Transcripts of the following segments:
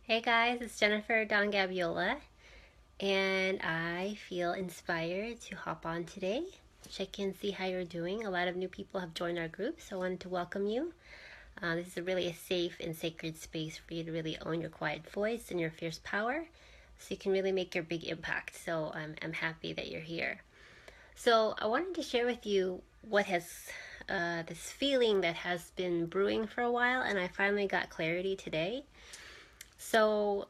Hey guys, it's Jennifer Don Gabiola, and I feel inspired to hop on today. Check in, see how you're doing. A lot of new people have joined our group, so I wanted to welcome you. This is really a safe and sacred space for you to really own your quiet voice and your fierce power so you can really make your big impact. So I'm happy that you're here. So I wanted to share with you what has this feeling that has been brewing for a while, and I finally got clarity today. So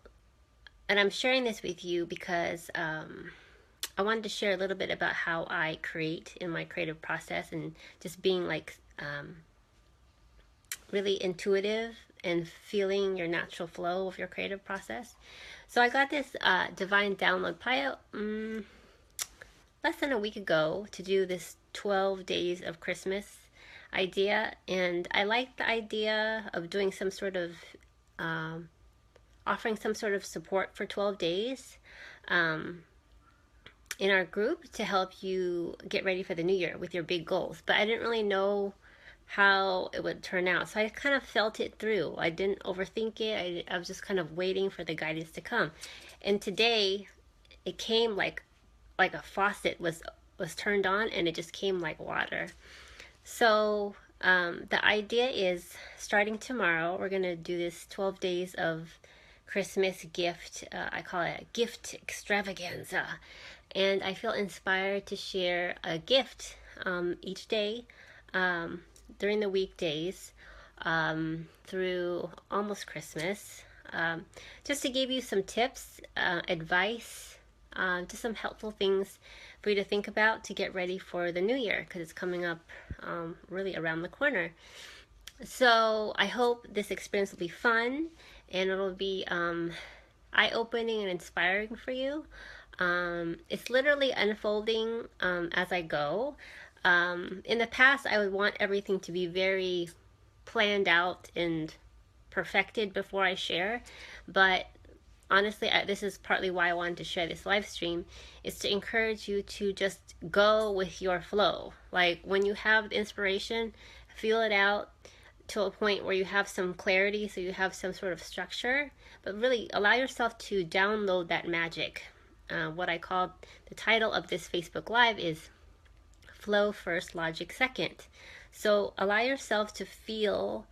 and I'm sharing this with you because I wanted to share a little bit about how I create in my creative process and just being like really intuitive and feeling your natural flow of your creative process. So I got this divine download probably less than a week ago to do this 12 days of Christmas idea, and I like the idea of doing some sort of um, offering some sort of support for 12 days in our group to help you get ready for the new year with your big goals. But I didn't really know how it would turn out. So I kind of felt it through. I didn't overthink it. I was just kind of waiting for the guidance to come. And today it came like a faucet was turned on, and it just came like water. So the idea is starting tomorrow, we're going to do this 12 days of Christmas gift. I call it a gift extravaganza. And I feel inspired to share a gift each day during the weekdays through almost Christmas. Just to give you some tips, advice, just some helpful things for you to think about to get ready for the new year because it's coming up really around the corner. So I hope this experience will be fun and it'll be eye-opening and inspiring for you. It's literally unfolding as I go. In the past, I would want everything to be very planned out and perfected before I share, but honestly, this is partly why I wanted to share this live stream, is to encourage you to just go with your flow. Like when you have the inspiration, feel it out to a point where you have some clarity, so you have some sort of structure, but really allow yourself to download that magic. What I call the title of this Facebook Live is Flow First, Logic Second. So allow yourself to feel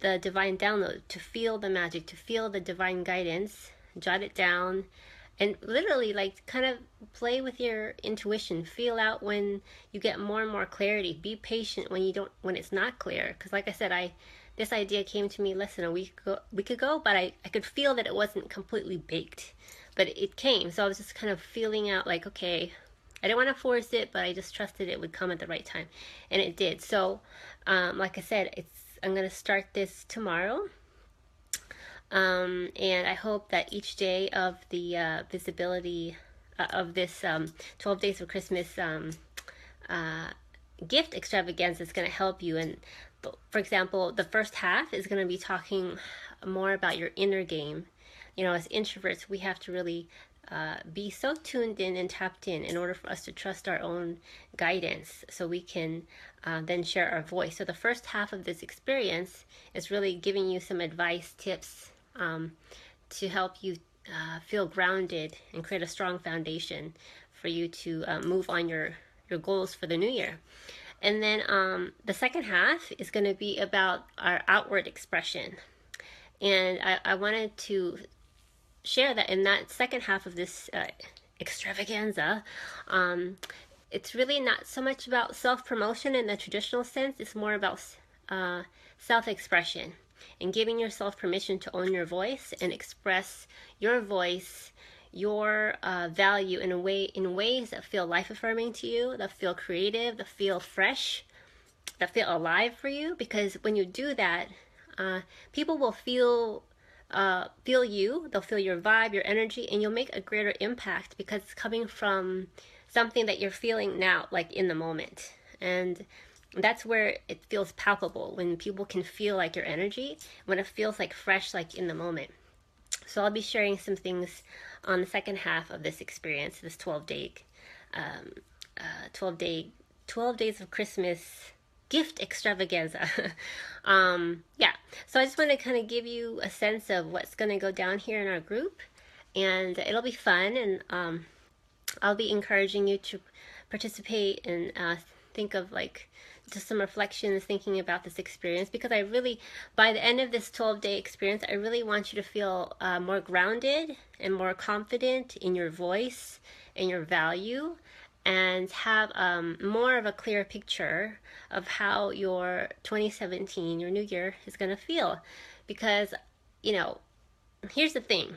the divine download, to feel the magic, to feel the divine guidance, jot it down, and literally like kind of play with your intuition. Feel out when you get more and more clarity. Be patient when it's not clear, because like I said, this idea came to me less than a week ago, but I could feel that it wasn't completely baked, but it came. So I was just kind of feeling out like, okay, I didn't want to force it, but I just trusted it would come at the right time, and it did. So like I said, I'm going to start this tomorrow. And I hope that each day of the visibility of this 12 Days of Christmas gift extravaganza is going to help you. And for example, the first half is going to be talking more about your inner game. You know, as introverts, we have to really be so tuned in and tapped in order for us to trust our own guidance so we can then share our voice. So the first half of this experience is really giving you some advice, tips, to help you feel grounded and create a strong foundation for you to move on your goals for the new year. And then the second half is going to be about our outward expression. And I wanted to share that in that second half of this extravaganza, it's really not so much about self-promotion in the traditional sense. It's more about self-expression and giving yourself permission to own your voice and express your voice, your value in ways that feel life-affirming to you, that feel creative, that feel fresh, that feel alive for you. Because when you do that, people will feel you, they'll feel your vibe, your energy, and you'll make a greater impact because it's coming from something that you're feeling now, like in the moment. And that's where it feels palpable, when people can feel like your energy, when it feels like fresh, like in the moment. So I'll be sharing some things on the second half of this experience, this 12 days of Christmas gift extravaganza. Yeah, so I just want to kind of give you a sense of what's going to go down here in our group, and it'll be fun. And I'll be encouraging you to participate and think of like just some reflections thinking about this experience, because I really, by the end of this 12-day experience, I really want you to feel more grounded and more confident in your voice and your value, and have more of a clear picture of how your 2017, your new year, is going to feel. Because, you know, here's the thing,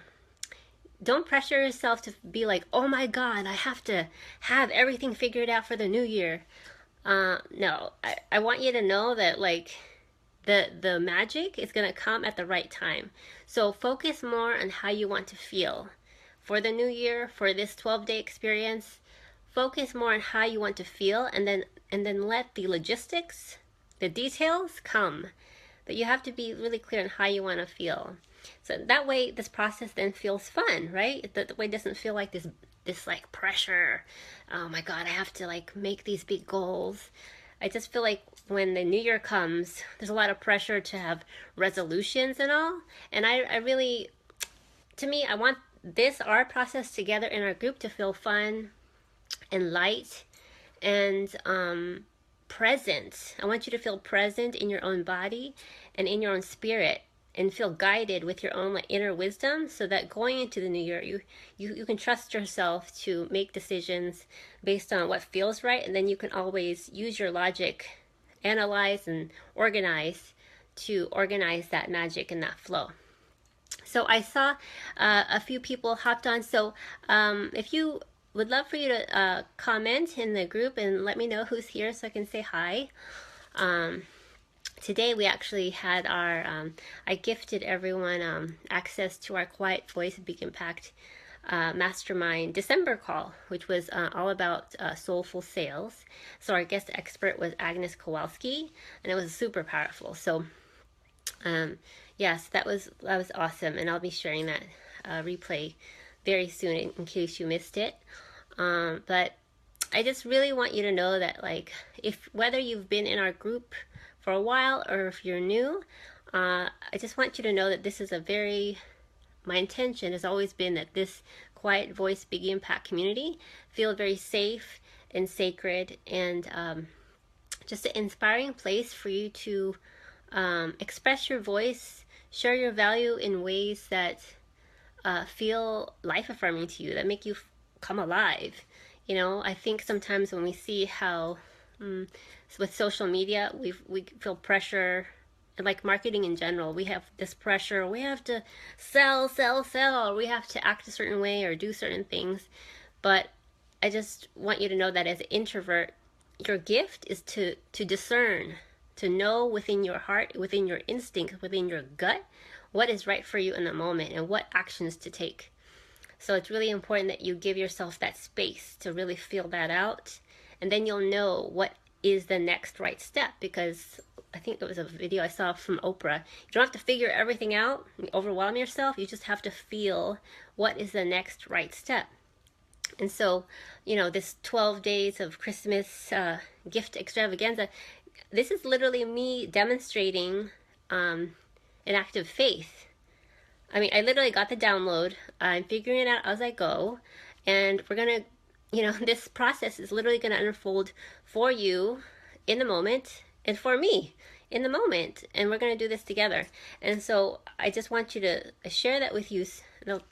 don't pressure yourself to be like, oh my God, I have to have everything figured out for the new year. No, I want you to know that like the magic is gonna come at the right time. So focus more on how you want to feel for the new year, for this 12-day experience. Focus more on how you want to feel, and then let the logistics, the details come. But you have to be really clear on how you want to feel. So that way this process then feels fun, right? The way it doesn't feel like this like pressure. Oh my God, I have to like make these big goals. I just feel like when the new year comes, there's a lot of pressure to have resolutions and all. And I really, to me, I want our process together in our group to feel fun and light and present. I want you to feel present in your own body and in your own spirit, and feel guided with your own like inner wisdom, so that going into the new year, you can trust yourself to make decisions based on what feels right, and then you can always use your logic, analyze and organize to organize that magic and that flow. So I saw a few people hopped on. So if you would love for you to comment in the group and let me know who's here so I can say hi. Today we actually had our, I gifted everyone access to our Quiet Voice Big Impact Mastermind December call, which was all about soulful sales. So our guest expert was Agnes Kowalski, and it was super powerful. So yes, that was awesome, and I'll be sharing that replay very soon in case you missed it. But I just really want you to know that, like, if whether you've been in our group for a while or if you're new, I just want you to know that this is my intention has always been that this Quiet Voice Big Impact community feel very safe and sacred, and just an inspiring place for you to express your voice, share your value in ways that feel life affirming to you, that make you come alive. You know, I think sometimes when we see how with social media, we feel pressure, and like marketing in general, we have this pressure. We have to sell, or we have to act a certain way or do certain things. But I just want you to know that as an introvert, your gift is to discern, to know within your heart, within your instinct, within your gut, what is right for you in the moment and what actions to take. So it's really important that you give yourself that space to really feel that out, and then you'll know what is the next right step. Because I think there was a video I saw from Oprah. You don't have to figure everything out and overwhelm yourself. You just have to feel what is the next right step. And so, you know, this 12 days of Christmas gift extravaganza, this is literally me demonstrating an act of faith. I mean, I literally got the download. I'm figuring it out as I go. And we're going to, you know, this process is literally going to unfold for you in the moment, and for me in the moment. And we're going to do this together. And so I just want you to share that with you. This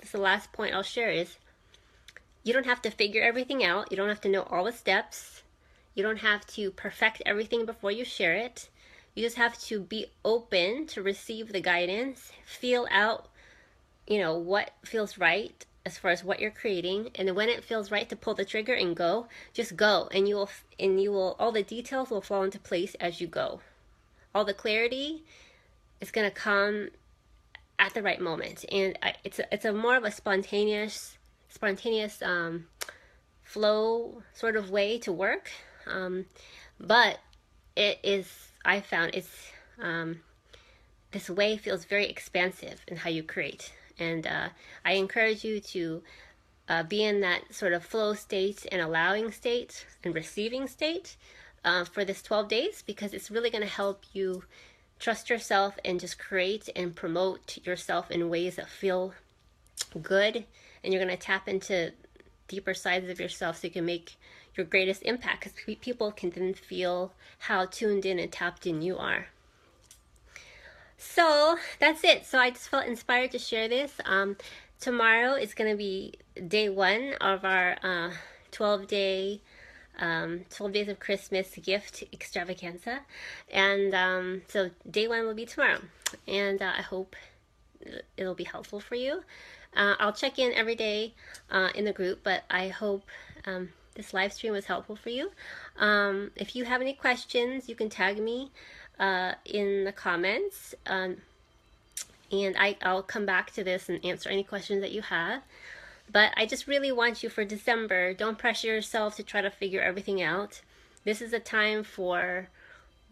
is the last point I'll share is, you don't have to figure everything out. You don't have to know all the steps. You don't have to perfect everything before you share it. You just have to be open to receive the guidance, feel out, you know, what feels right as far as what you're creating, and then when it feels right to pull the trigger and go, just go, and you will all the details will fall into place as you go. All the clarity is going to come at the right moment, and it's a more of a spontaneous flow sort of way to work, but it is, I found it's this way feels very expansive in how you create. And I encourage you to be in that sort of flow state and allowing state and receiving state for this 12 days, because it's really going to help you trust yourself and just create and promote yourself in ways that feel good. And you're going to tap into deeper sides of yourself so you can make your greatest impact, because people can then feel how tuned in and tapped in you are. So that's it. So I just felt inspired to share this. Tomorrow is going to be day 1 of our 12-day 12 days of Christmas gift extravaganza. And so day 1 will be tomorrow. And I hope it'll be helpful for you. I'll check in every day in the group, but I hope this live stream was helpful for you. If you have any questions, you can tag me in the comments, and I'll come back to this and answer any questions that you have. But I just really want you for December, don't pressure yourself to try to figure everything out. This is a time for,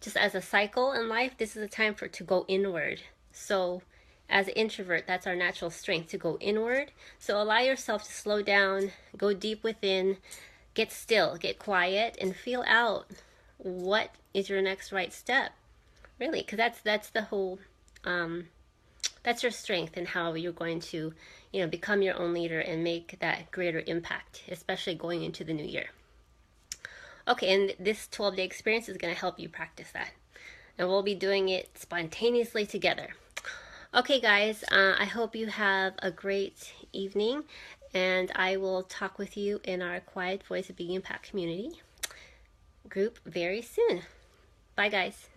just as a cycle in life, this is a time for to go inward. So as an introvert, that's our natural strength, to go inward. So allow yourself to slow down, go deep within, get still, get quiet, and feel out what is your next right step. Really, because that's the whole, that's your strength and how you're going to, become your own leader and make that greater impact, especially going into the new year. Okay, and this 12-day experience is going to help you practice that. And we'll be doing it spontaneously together. Okay, guys, I hope you have a great evening, and I will talk with you in our Quiet Voice of Big Impact community group very soon. Bye, guys.